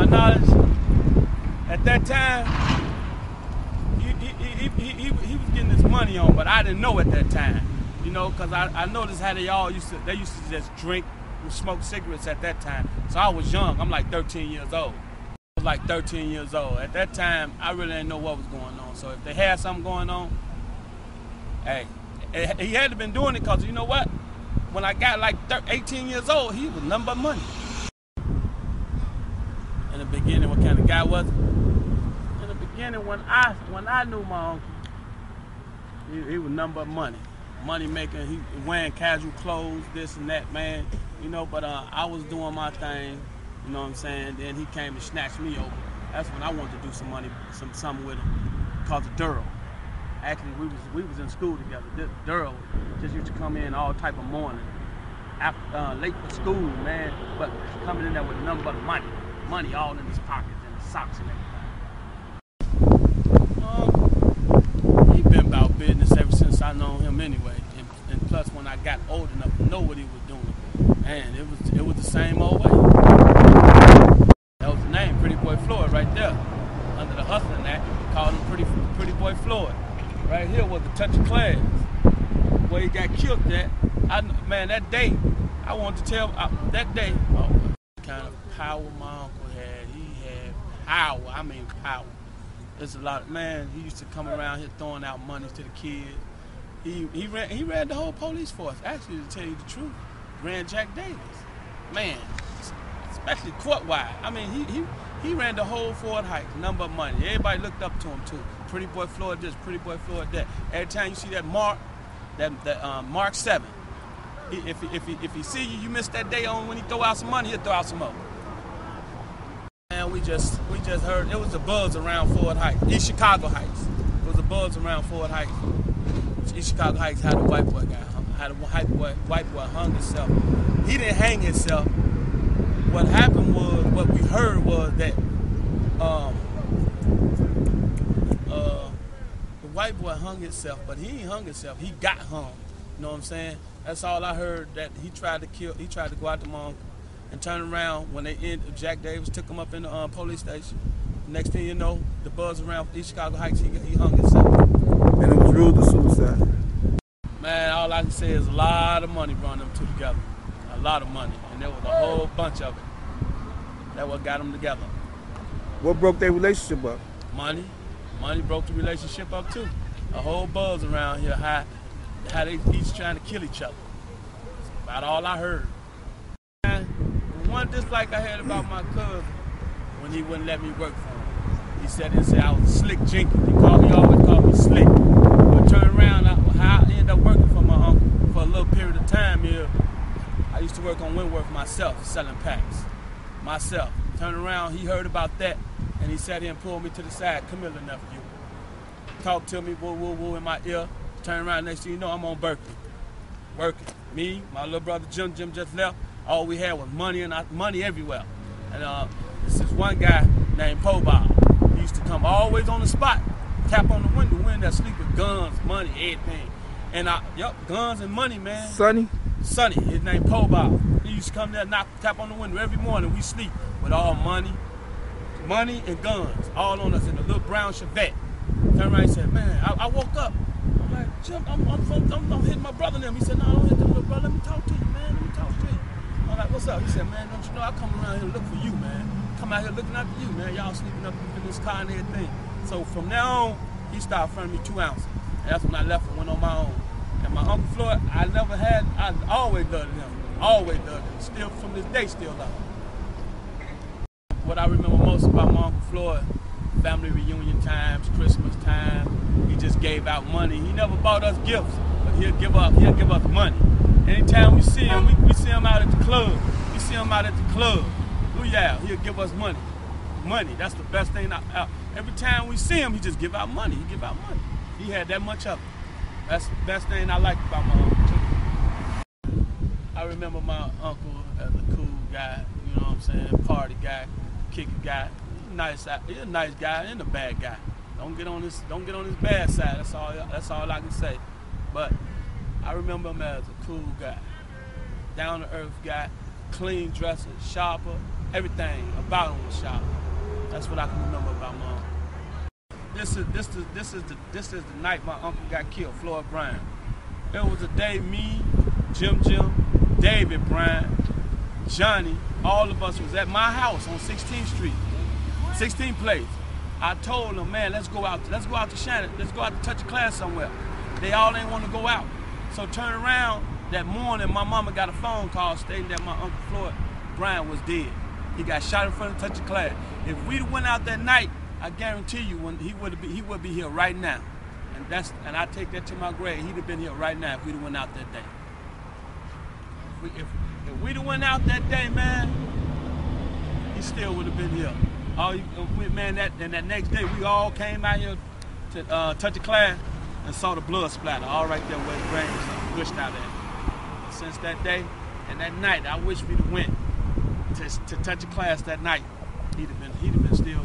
my knowledge, at that time, he was getting his money on, but I didn't know at that time, you know, because I noticed how they used to just drink and smoke cigarettes at that time. So I was young. I'm like 13 years old. I was like 13 years old. At that time, I really didn't know what was going on. So if they had something going on, hey, he had to been doing it because, you know what? When I got like 18 years old, he was nothing but money. In the beginning, what kind of guy was he? In the beginning, when I knew my uncle, he was nothing but money. Money making, he wearing casual clothes, this and that, man. You know, but I was doing my thing, you know what I'm saying? Then he came and snatched me over. That's when I wanted to do some money, something with him, called the Durrell. Actually, we was in school together. Durrell just used to come in all type of morning, after, late for school, man, but coming in there with nothing but money. Money all in his pockets and his socks and everything. He been about business ever since I known him anyway. And plus, when I got old enough to know what he was doing, man, it was the same old way. That was the name, Pretty Boy Floyd, right there. Under the Hustling Act, called him Pretty Boy Floyd. Right here was the touch of class. Where he got killed at. Man, that day, I wanted to tell, that day, what kind of power my uncle had. He had power, I mean power. There's a lot, man, he used to come around here throwing out money to the kids. He ran the whole police force, actually, to tell you the truth. Ran Jack Davis. Man, especially court-wide. I mean, he ran the whole Ford Heights, number of money. Everybody looked up to him, too. Pretty Boy Floyd this, Pretty Boy Floyd that. Every time you see that Mark, Mark 7, if he see you miss that day on when he throw out some money, he'll throw out some more. And we just heard, it was a buzz around Ford Heights, East Chicago Heights. It was a buzz around Ford Heights. East Chicago Heights had a white boy white boy hung himself. He didn't hang himself. What happened was, what we heard was that the white boy hung himself, but he ain't hung himself. He got hung. You know what I'm saying? That's all I heard. That he tried to go out to my uncle and turn around when Jack Davis took him up in the police station. Next thing you know, the buzz around East Chicago Heights, he hung himself. And it was ruled a suicide. Man, all I can say is a lot of money brought them two together. A lot of money. And there was a whole bunch of it. That's what got them together. What broke their relationship up? Money. Money broke the relationship up too. A whole buzz around here, how they each trying to kill each other. That's about all I heard. And one dislike I had about my cousin, when he wouldn't let me work for him. He said I was Slick Jenkins. He always called me Slick. But turn around, how I ended up working for my uncle for a little period of time here. I used to work on Wentworth myself, selling packs. Myself. Turn around, he heard about that, and he sat here and pulled me to the side. Come here, little nephew. Talk to me, woo, woo, woo, in my ear. Turn around, next thing you know, I'm on Berkeley. Working. Me, my little brother Jim just left. All we had was money and money everywhere. And this is one guy named Po Bob. He used to come always on the spot, tap on the window, that sleep with guns, money, everything. And guns and money, man. Sonny? Sonny, his name Po Bob. He used to come there, tap on the window every morning. We sleep with all money and guns, all on us in a little brown Chevette. Turned around and said, man, I woke up. I'm like, Jim, I'm hitting my brother and them. He said, no, don't hit them, little brother. Let me talk to you, man. Let me talk to you. I'm like, what's up? He said, man, don't you know I come around here to look for you, man. Come out here looking after you, man. Y'all sleeping up in this car and everything. So from now on, he started fronting me 2 ounces. And that's when I left and went on my own. And my Uncle Floyd, I always loved him. Always loved him. Still, from this day, still love him. What I remember most about my Uncle Floyd, family reunion times, Christmas time, he just gave out money. He never bought us gifts, but he'll give us money. Anytime we see him, we see him out at the club. We see him out at the club. Oh yeah, he'll give us money. Money, that's the best thing. Every time we see him, he just give out money. He give out money. He had that much of it. That's the best thing I like about my uncle too. I remember my uncle as a cool guy, you know what I'm saying, party guy, kicker guy. He's a nice guy and a bad guy. Don't get on his bad side. That's all I can say. But I remember him as a cool guy, down to earth guy, clean dresser, sharper. Everything about him was shot. That's what I can remember about Mom. This is the night my uncle got killed, Floyd Bryant. It was a day me, Jim, David Bryant, Johnny, all of us was at my house on 16th Street, 16th Place. I told them, man, let's go out to Shannon, let's go out to touch a class somewhere. They all ain't want to go out. So turn around that morning, my mama got a phone call stating that my Uncle Floyd Bryant was dead. He got shot in front of touch a class. If we'd went out that night, I guarantee you, he would be here right now. And I take that to my grave. He'd have been here right now if we'd have went out that day. If we'd have went out that day, man, he still would have been here. Man, that next day we all came out here to touch a class and saw the blood splatter all right there where his brain was pushed out at. And since that day and that night, I wish we'd have went to touch a class that night. He'd have been still